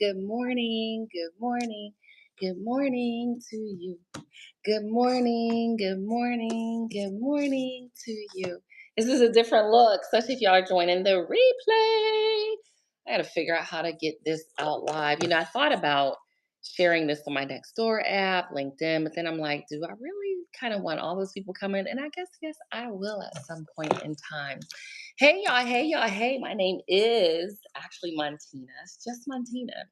Good morning. Good morning. Good morning to you. Good morning. Good morning. Good morning to you. This is a different look, especially if y'all are joining the replay. I got to figure out how to get this out live. I thought about sharing this on my Nextdoor app, LinkedIn, but then I'm like, do I really kind of want all those people coming? And I guess, yes, I will at some point in time. Hey, y'all. Hey, y'all. Hey, my name is actually Montina. It's just Montina.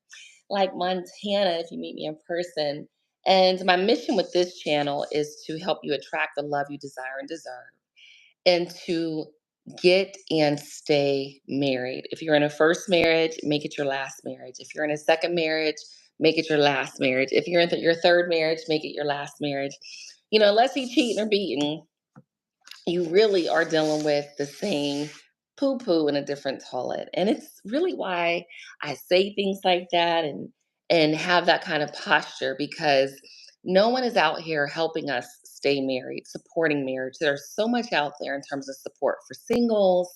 Like Montana, if you meet me in person. And my mission with this channel is to help you attract the love you desire and deserve, and to get and stay married. If you're in a first marriage, make it your last marriage. If you're in a second marriage, make it your last marriage. If you're in your third marriage, make it your last marriage. Unless he's cheating or beating, you really are dealing with the same poo poo in a different toilet. And it's really why I say things like that and have that kind of posture, because no one is out here helping us stay married, supporting marriage. There's so much out there in terms of support for singles,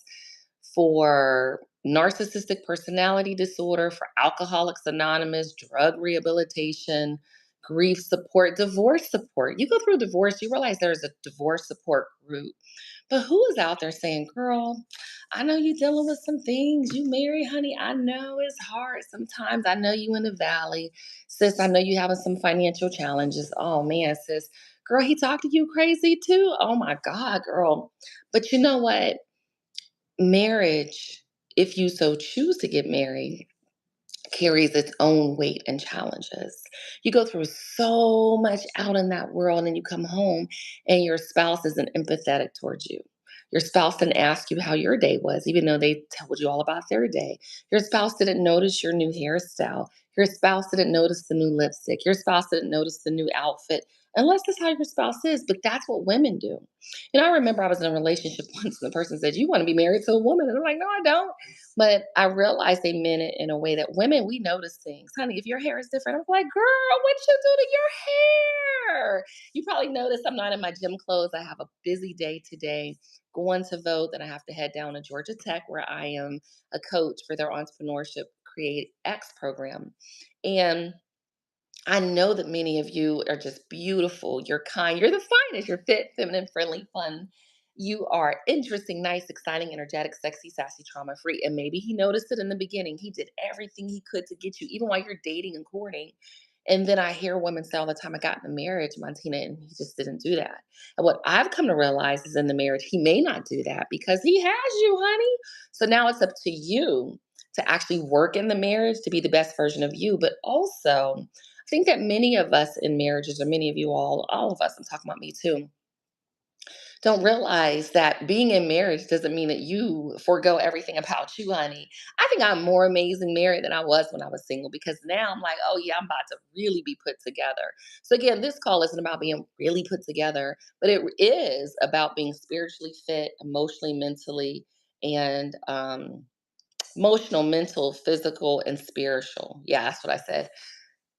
for narcissistic personality disorder, for Alcoholics Anonymous, drug rehabilitation, grief support, divorce support. You go through a divorce, you realize there's a divorce support group. But who is out there saying, girl, I know you're dealing with some things. You married, honey. I know it's hard sometimes. I know you in the valley. Sis, I know you having some financial challenges. Oh man, sis. Girl, he talked to you crazy too. Oh my God, girl. But you know what? Marriage, if you so choose to get married, carries its own weight and challenges. You go through so much out in that world, and you come home and your spouse isn't empathetic towards you. Your spouse didn't ask you how your day was, even though they told you all about their day. Your spouse didn't notice your new hairstyle. Your spouse didn't notice the new lipstick. Your spouse didn't notice the new outfit, unless that's how your spouse is. But that's what women do. I remember I was in a relationship once and the person said, "You want to be married to a woman?" And I'm like, "No, I don't." But I realized they meant it in a way that women, we notice things. Honey, if your hair is different, I'm like, girl, what you do to your hair? You probably noticed I'm not in my gym clothes. I have a busy day today, going to vote. Then I have to head down to Georgia Tech, where I am a coach for their entrepreneurship Create X program. And I know that many of you are just beautiful. You're kind. You're the finest. You're fit, feminine, friendly, fun. You are interesting, nice, exciting, energetic, sexy, sassy, trauma free. And maybe he noticed it in the beginning. He did everything he could to get you, even while you're dating and courting. And then I hear women say all the time, I got in a marriage, Montina, and he just didn't do that. And what I've come to realize is in the marriage, he may not do that because he has you, honey. So now it's up to you to actually work in the marriage to be the best version of you, but also I think that many of us in marriages, or many of you all of us, I'm talking about me too, don't realize that being in marriage doesn't mean that you forego everything about you, honey. I think I'm more amazing married than I was when I was single, because now I'm like, oh yeah, I'm about to really be put together. So again, this call isn't about being really put together, but it is about being spiritually fit, emotionally, mentally, and emotional, mental, physical, and spiritual. Yeah, that's what I said.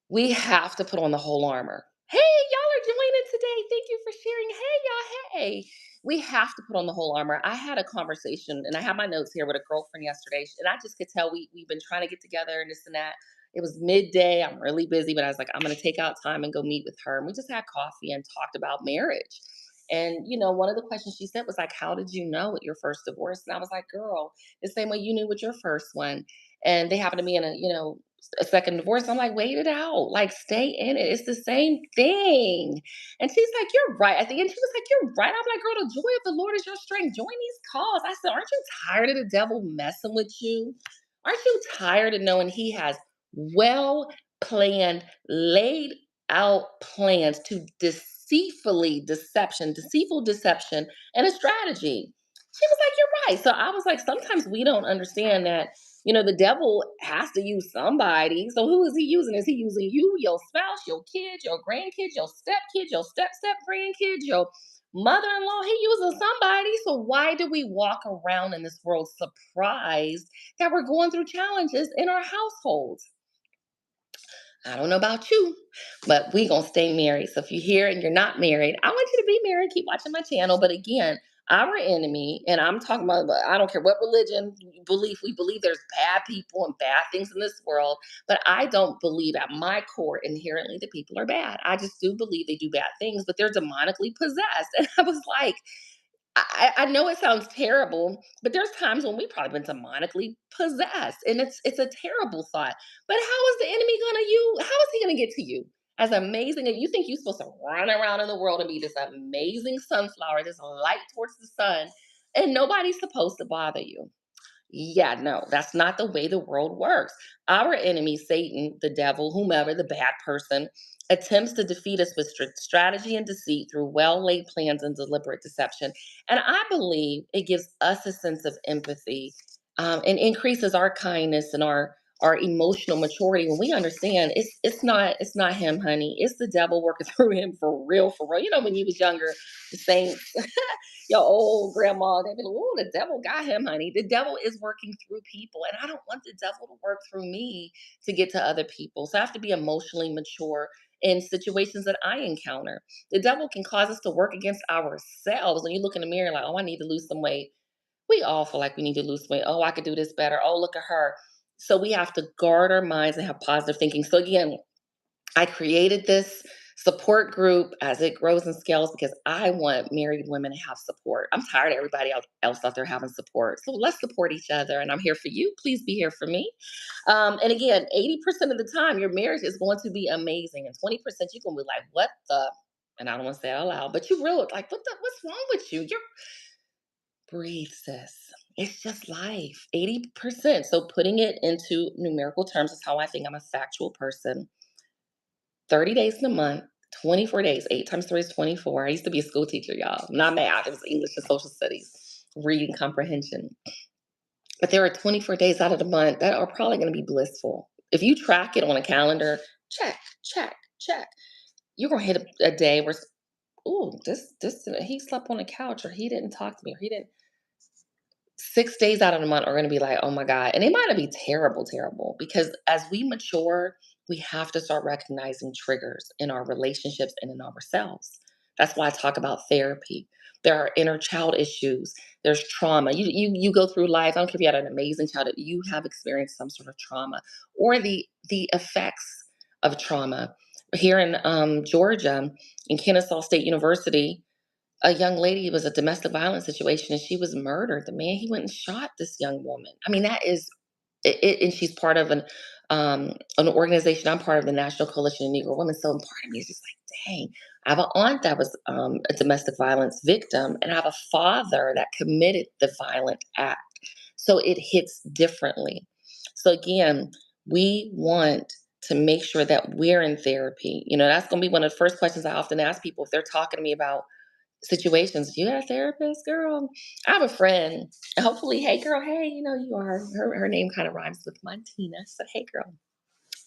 We have to put on the whole armor. Hey, y'all are joining today. Thank you for sharing. Hey, y'all. Hey. We have to put on the whole armor. I had a conversation, and I have my notes here, with a girlfriend yesterday, and I just could tell we've been trying to get together and this and that. It was midday. I'm really busy, but I was like, I'm going to take out time and go meet with her. And we just had coffee and talked about marriage. And, one of the questions she said was like, how did you know at your first divorce? And I was like, girl, the same way you knew with your first one. And they happened to be in a second divorce. I'm like, wait it out. Like, stay in it. It's the same thing. And she's like, you're right. At the end, she was like, you're right. I'm like, girl, the joy of the Lord is your strength. Join these calls. I said, aren't you tired of the devil messing with you? Aren't you tired of knowing he has well planned, laid out plans to deceitful deception, and a strategy? She was like, you're right. So I was like, sometimes we don't understand that the devil has to use somebody. So who is he using? Is he using you, your spouse, your kids, your grandkids, your stepkids, your step grandkids, your mother-in-law? He using somebody. So why do we walk around in this world surprised that we're going through challenges in our households? I don't know about you, but we gonna stay married. So if you're here and you're not married, I want you to be married. Keep watching my channel. But again, Our enemy, and I'm talking about, I don't care what religion you believe, we believe there's bad people and bad things in this world, but I don't believe at my core inherently that people are bad. I just do believe they do bad things, but they're demonically possessed. And I was like, I know it sounds terrible, but there's times when we've probably been demonically possessed, and it's a terrible thought. But how is the enemy gonna you? How is he gonna get to you? As amazing as you think you're supposed to run around in the world and be this amazing sunflower, this light towards the sun, and nobody's supposed to bother you. Yeah, no, that's not the way the world works. Our enemy, Satan, the devil, whomever, the bad person, attempts to defeat us with strategy and deceit through well laid plans and deliberate deception. And I believe it gives us a sense of empathy, and increases our kindness and our emotional maturity when we understand it's not him, honey. It's the devil working through him for real, for real. You know, when you was younger, the saints your old grandma, they'd be like, oh, the devil got him, honey. The devil is working through people. And I don't want the devil to work through me to get to other people. So I have to be emotionally mature in situations that I encounter. The devil can cause us to work against ourselves. When you look in the mirror, like, oh, I need to lose some weight. We all feel like we need to lose weight. Oh, I could do this better. Oh, look at her. So we have to guard our minds and have positive thinking. So again, I created this support group as it grows and scales because I want married women to have support. I'm tired of everybody else out there having support. So let's support each other. And I'm here for you. Please be here for me. And again, 80% of the time, your marriage is going to be amazing. And 20%, you're going to be like, what the? And I don't want to say it out loud, but you really like, what's wrong with you? You're breathe, sis. It's just life. 80%. So putting it into numerical terms is how I think I'm a factual person. 30 days in a month, 24 days, 8 times 3 is 24. I used to be a school teacher, y'all. Not math, it was English and social studies, reading comprehension. But there are 24 days out of the month that are probably going to be blissful. If you track it on a calendar, check, check, check. You're going to hit a day where, oh, he slept on the couch, or he didn't talk to me, or he didn't. 6 days out of the month are going to be like, oh my God. And they might not be terrible, terrible, because as we mature, we have to start recognizing triggers in our relationships and in ourselves. That's why I talk about therapy. There are inner child issues. There's trauma. You go through life. I don't care if you had an amazing childhood. You have experienced some sort of trauma or the effects of trauma. Here in Georgia, in Kennesaw State University, a young lady, it was a domestic violence situation, and she was murdered. The man, he went and shot this young woman. I mean, that is it, and she's part of an organization. I'm part of the National Coalition of Negro Women. So part of me is just like, dang, I have an aunt that was a domestic violence victim, and I have a father that committed the violent act. So it hits differently. So again, we want to make sure that we're in therapy. You know, that's going to be one of the first questions I often ask people if they're talking to me about situations. You got a therapist, girl? I have a friend. Hopefully, hey girl, hey, you know, you are her name kind of rhymes with Montina. So hey girl.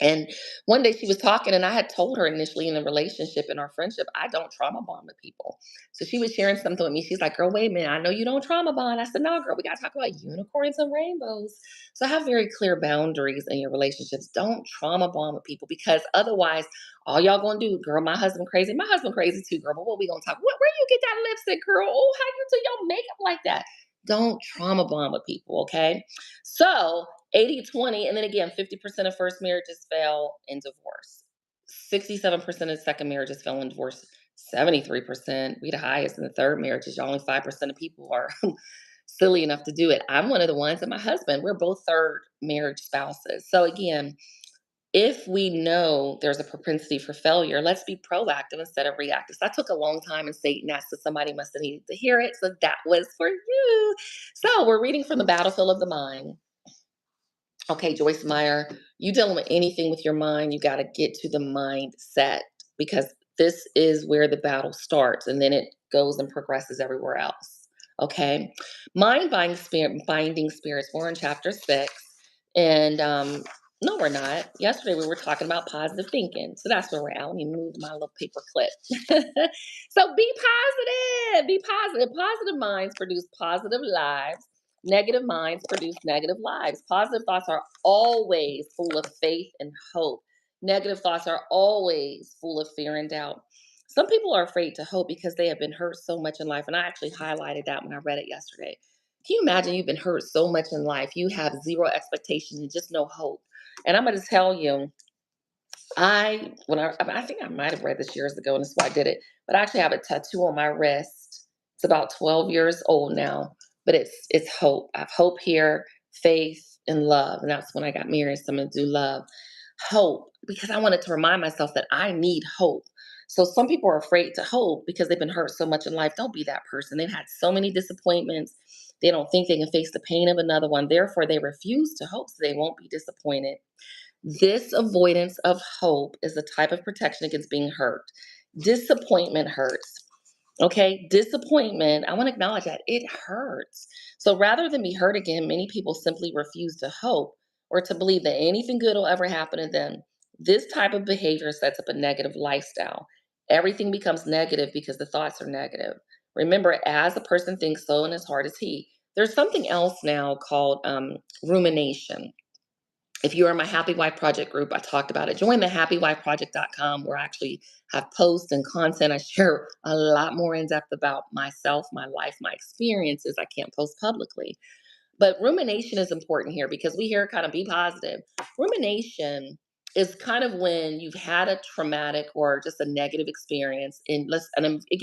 And one day she was talking, and I had told her initially in a relationship, in our friendship, I don't trauma bond with people. So she was sharing something with me. She's like, girl, wait a minute. I know you don't trauma bond. I said, no, girl, we got to talk about unicorns and rainbows. So have very clear boundaries in your relationships. Don't trauma bond with people, because otherwise, all y'all gonna do, girl, my husband crazy. My husband crazy too, girl. But what we gonna talk? Where you get that lipstick, girl? Oh, how you do your makeup like that? Don't trauma bond with people, okay? So 80-20, and then again, 50% of first marriages fail in divorce. 67% of second marriages fail in divorce. 73%, we the highest in the third marriages. Only 5% of people are silly enough to do it. I'm one of the ones, and my husband, we're both third marriage spouses. So again, if we know there's a propensity for failure, let's be proactive instead of reactive. So that took a long time, and Satan asked, so somebody must have needed to hear it. So that was for you. So we're reading from the battlefield of the mind. Okay, Joyce Meyer, you dealing with anything with your mind, you got to get to the mindset, because this is where the battle starts, and then it goes and progresses everywhere else. Okay, binding spirits. We're in chapter 6, and no, we're not. Yesterday we were talking about positive thinking, so that's where we're at. Let me move my little paper clip. So be positive. Be positive. Positive minds produce positive lives. Negative minds produce negative lives. Positive thoughts are always full of faith and hope. Negative thoughts are always full of fear and doubt. Some people are afraid to hope because they have been hurt so much in life. And I actually highlighted that when I read it yesterday. Can you imagine you've been hurt so much in life? You have zero expectation and just no hope. And I'm going to tell you, I think I might have read this years ago, and that's why I did it. But I actually have a tattoo on my wrist. It's about 12 years old now, but it's hope. I have hope here, faith, and love. And that's when I got married. So I'm gonna do love, hope, because I wanted to remind myself that I need hope. So some people are afraid to hope because they've been hurt so much in life. Don't be that person. They've had so many disappointments. They don't think they can face the pain of another one. Therefore, they refuse to hope so they won't be disappointed. This avoidance of hope is a type of protection against being hurt. Disappointment hurts. Okay, disappointment, I want to acknowledge that it hurts. So rather than be hurt again, many people simply refuse to hope or to believe that anything good will ever happen to them. This type of behavior sets up a negative lifestyle. Everything becomes negative because the thoughts are negative. Remember, as a person thinks, so in his heart is he. There's something else now called rumination. If you're in my Happy Wife Project group, I talked about it. Join the happywifeproject.com where I actually have posts and content. I share a lot more in depth about myself, my life, my experiences. I can't post publicly. But rumination is important here because we hear kind of be positive. Rumination is kind of when you've had a traumatic or just a negative experience. Again,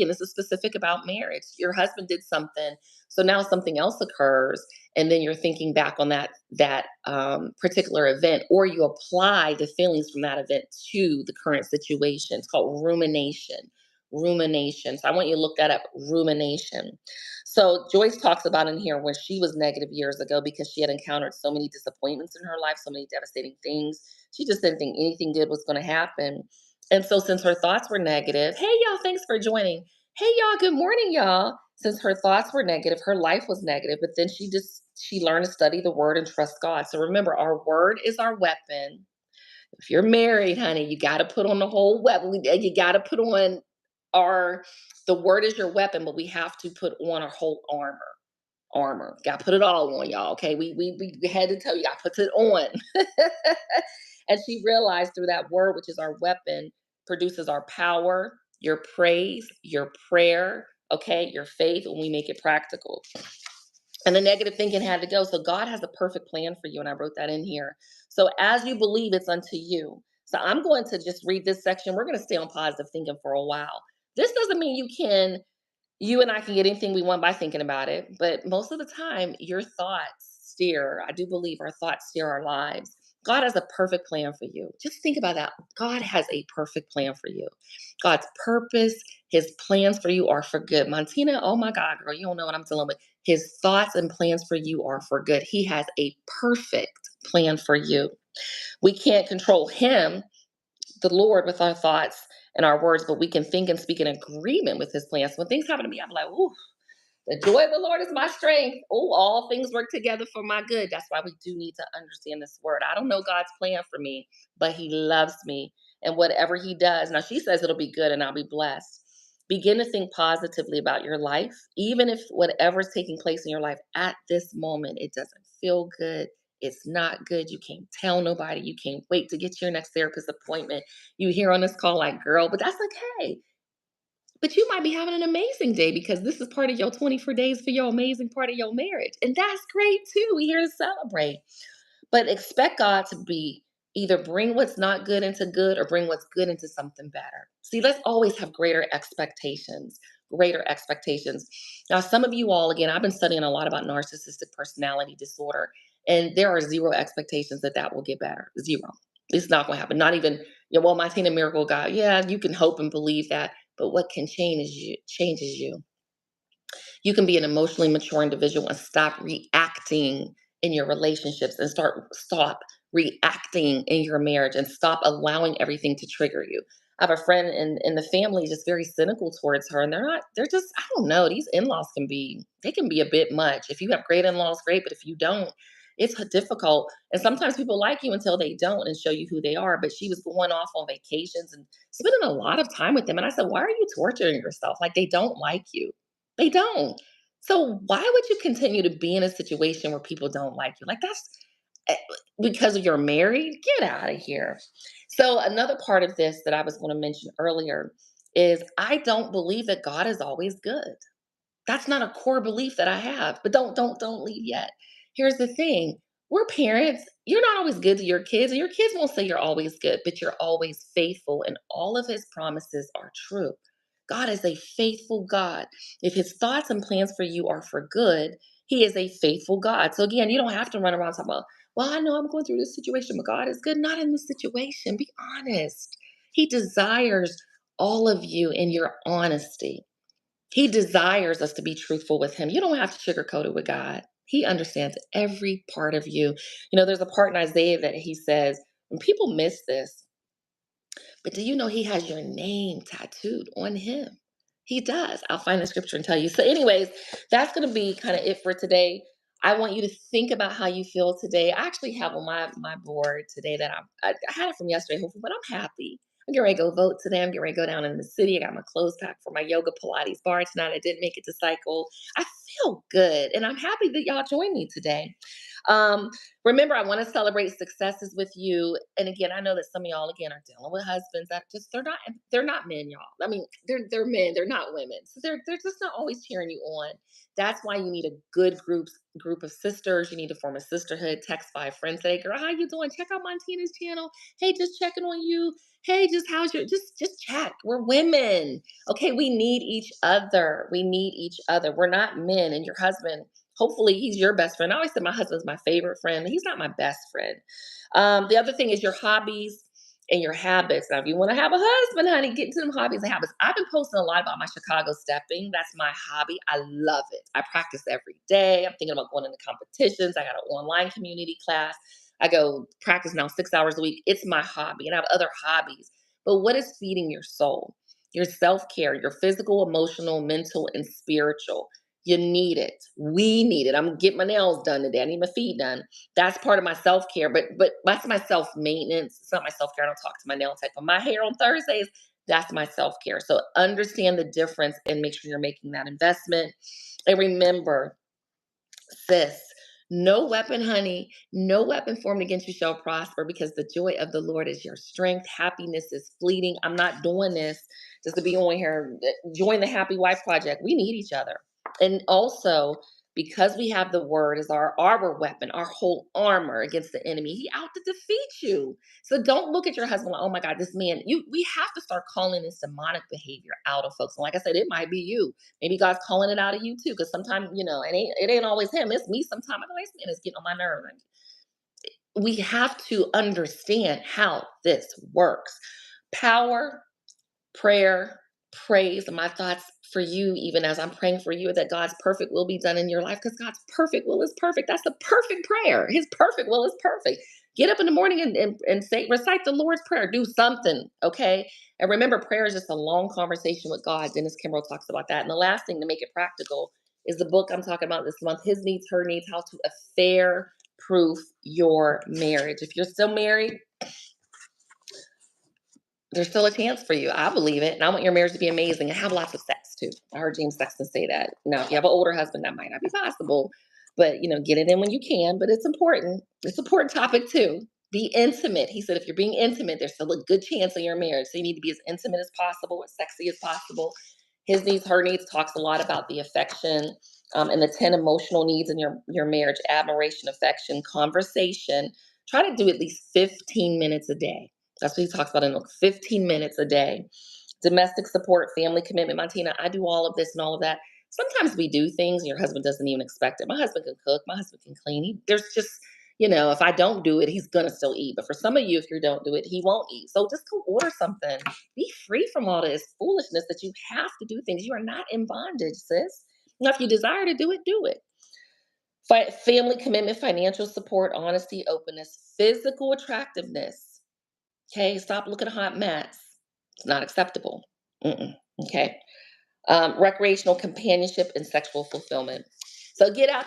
this is specific about marriage. Your husband did something, so now something else occurs, and then you're thinking back on that particular event, or you apply the feelings from that event to the current situation. It's called rumination. Rumination. So I want you to look that up. Rumination. So Joyce talks about in here when she was negative years ago because she had encountered so many disappointments in her life, so many devastating things. She just didn't think anything good was going to happen. And so since her thoughts were negative, hey y'all, thanks for joining. Hey y'all, good morning, y'all. Since her thoughts were negative, her life was negative, but then she learned to study the word and trust God. So remember, our word is our weapon. If you're married, honey, you got to put on the whole weapon. You got to put on our, the word is your weapon, but we have to put on our whole armor. Armor. Got to put it all on, y'all. Okay. We had to tell you, I put it on. And she realized through that word, which is our weapon, produces our power, your praise, your prayer, okay, your faith when we make it practical. And the negative thinking had to go. So God has a perfect plan for you. And I wrote that in here. So as you believe, it's unto you. So I'm going to just read this section. We're going to stay on positive thinking for a while. This doesn't mean you and I can get anything we want by thinking about it. But most of the time, your thoughts steer. I do believe our thoughts steer our lives. God has a perfect plan for you. Just think about that. God has a perfect plan for you. God's purpose, his plans for you are for good. Montina, oh my God, girl, you don't know what I'm dealing with. His thoughts and plans for you are for good. He has a perfect plan for you. We can't control him, the Lord, with our thoughts and our words, but we can think and speak in agreement with his plans. When things happen to me, I'm like, ooh, the joy of the Lord is my strength. Oh, all things work together for my good. That's why we do need to understand this word. I don't know God's plan for me, but he loves me. And whatever he does, now she says it'll be good and I'll be blessed. Begin to think positively about your life, even if whatever's taking place in your life at this moment, it doesn't feel good. It's not good. You can't tell nobody. You can't wait to get to your next therapist appointment. You hear on this call like, girl, but that's okay. But you might be having an amazing day because this is part of your 24 days for your amazing part of your marriage. And that's great too. We're here to celebrate. But expect God to be either bring what's not good into good or bring what's good into something better. See, let's always have greater expectations. Greater expectations. Now, some of you all, again, I've been studying a lot about narcissistic personality disorder, and there are zero expectations that that will get better. Zero. It's not going to happen. Not even, well, my Tina Miracle God. Yeah, you can hope and believe that, but what can changes you. You can be an emotionally mature individual and stop reacting in your relationships and stop reacting in your marriage and stop allowing everything to trigger you. I have a friend in the family just very cynical towards her, and they're just, I don't know, these in-laws they can be a bit much. If you have great in-laws, great, but if you don't, it's difficult. And sometimes people like you until they don't and show you who they are. But she was going off on vacations and spending a lot of time with them. And I said, why are you torturing yourself? Like, they don't like you. They don't. So why would you continue to be in a situation where people don't like you? Like, that's eh, because you're married? Get out of here. So another part of this that I was going to mention earlier is I don't believe that God is always good. That's not a core belief that I have. But don't leave yet. Here's the thing. We're parents. You're not always good to your kids, and your kids won't say you're always good, but you're always faithful, and all of his promises are true. God is a faithful God. If his thoughts and plans for you are for good, he is a faithful God. So again, you don't have to run around talking about, well, I know I'm going through this situation, but God is good. Not in this situation. Be honest. He desires all of you in your honesty. He desires us to be truthful with him. You don't have to sugarcoat it with God. He understands every part of you. There's a part in Isaiah that he says, and people miss this, but do you know he has your name tattooed on him? He does. I'll find the scripture and tell you. So, anyways, that's going to be kind of it for today. I want you to think about how you feel today. I actually have on my board today that I had it from yesterday, hopefully, but I'm happy. I'm getting ready to go vote today. I'm getting ready to go down in the city. I got my clothes packed for my yoga Pilates bar tonight. I didn't make it to cycle. I feel good, and I'm happy that y'all joined me today. Um, Remember, I want to celebrate successes with you. And again, I know that some of y'all again are dealing with husbands that just they're not men, y'all. I mean, they're men, they're not women. So they're just not always cheering you on. That's why you need a good group of sisters. You need to form a sisterhood. Text 5 friends today, girl. How you doing? Check out Montina's channel. Hey, just checking on you. Hey, just how's your just check. We're women. Okay, we need each other. We need each other. We're not men, and your husband, hopefully he's your best friend. I always say my husband's my favorite friend. He's not my best friend. The other thing is your hobbies and your habits. Now, if you want to have a husband, honey, get into them hobbies and habits. I've been posting a lot about my Chicago stepping. That's my hobby. I love it. I practice every day. I'm thinking about going into competitions. I got an online community class. I go practice now 6 hours a week. It's my hobby, and I have other hobbies. But what is feeding your soul? Your self care, your physical, emotional, mental, and spiritual. You need it. We need it. I'm gonna get my nails done today. I need my feet done. That's part of my self care, but that's my self maintenance. It's not my self care. I don't talk to my nail tech. But my hair on Thursdays, that's my self care. So understand the difference and make sure you're making that investment. And remember, sis, no weapon, honey, no weapon formed against you shall prosper because the joy of the Lord is your strength. Happiness is fleeting. I'm not doing this just to be on here. Join the Happy Wife Project. We need each other. And also, because we have the word as our weapon, our whole armor against the enemy, he out to defeat you. So don't look at your husband like, oh my God, this man, we have to start calling this demonic behavior out of folks. And like I said, it might be you. Maybe God's calling it out of you too, because sometimes, it ain't always him. It's me sometimes. I'm like, this man is getting on my nerve. We have to understand how this works. Power, prayer, praise, and my thoughts for you, even as I'm praying for you, that God's perfect will be done in your life because God's perfect will is perfect. That's the perfect prayer. His perfect will is perfect. Get up in the morning and say, recite the Lord's Prayer. Do something, okay? And remember, prayer is just a long conversation with God. Dennis Kimbrough talks about that. And the last thing to make it practical is the book I'm talking about this month, His Needs, Her Needs, How to Affair Proof Your Marriage. If you're still married, there's still a chance for you. I believe it. And I want your marriage to be amazing and have lots of sex too. I heard James Sexton say that. Now, if you have an older husband, that might not be possible, but get it in when you can. But it's important. It's an important topic too. Be intimate. He said, if you're being intimate, there's still a good chance in your marriage. So you need to be as intimate as possible, as sexy as possible. His needs, her needs talks a lot about the affection and the 10 emotional needs in your marriage: admiration, affection, conversation. Try to do at least 15 minutes a day. That's what he talks about in 15 minutes a day. Domestic support, family commitment. Montina, I do all of this and all of that. Sometimes we do things and your husband doesn't even expect it. My husband can cook. My husband can clean. There's just, if I don't do it, he's going to still eat. But for some of you, if you don't do it, he won't eat. So just go order something. Be free from all this foolishness that you have to do things. You are not in bondage, sis. Now, if you desire to do it, do it. Family commitment, financial support, honesty, openness, physical attractiveness. Okay, stop looking at hot mess. It's not acceptable. Okay. Recreational companionship and sexual fulfillment. So get out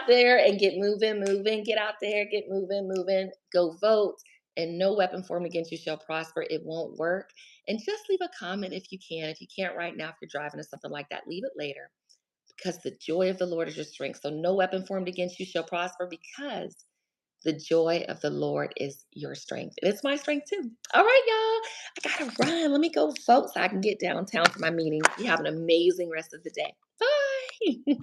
there and get moving. Get out there, get moving. Go vote, and no weapon formed against you shall prosper. It won't work. And just leave a comment if you can. If you can't right now, if you're driving or something like that, leave it later because the joy of the Lord is your strength. So no weapon formed against you shall prosper because The joy of the Lord is your strength. And it's my strength too. All right, y'all. I gotta run. Let me go vote so I can get downtown for my meeting. You have an amazing rest of the day. Bye.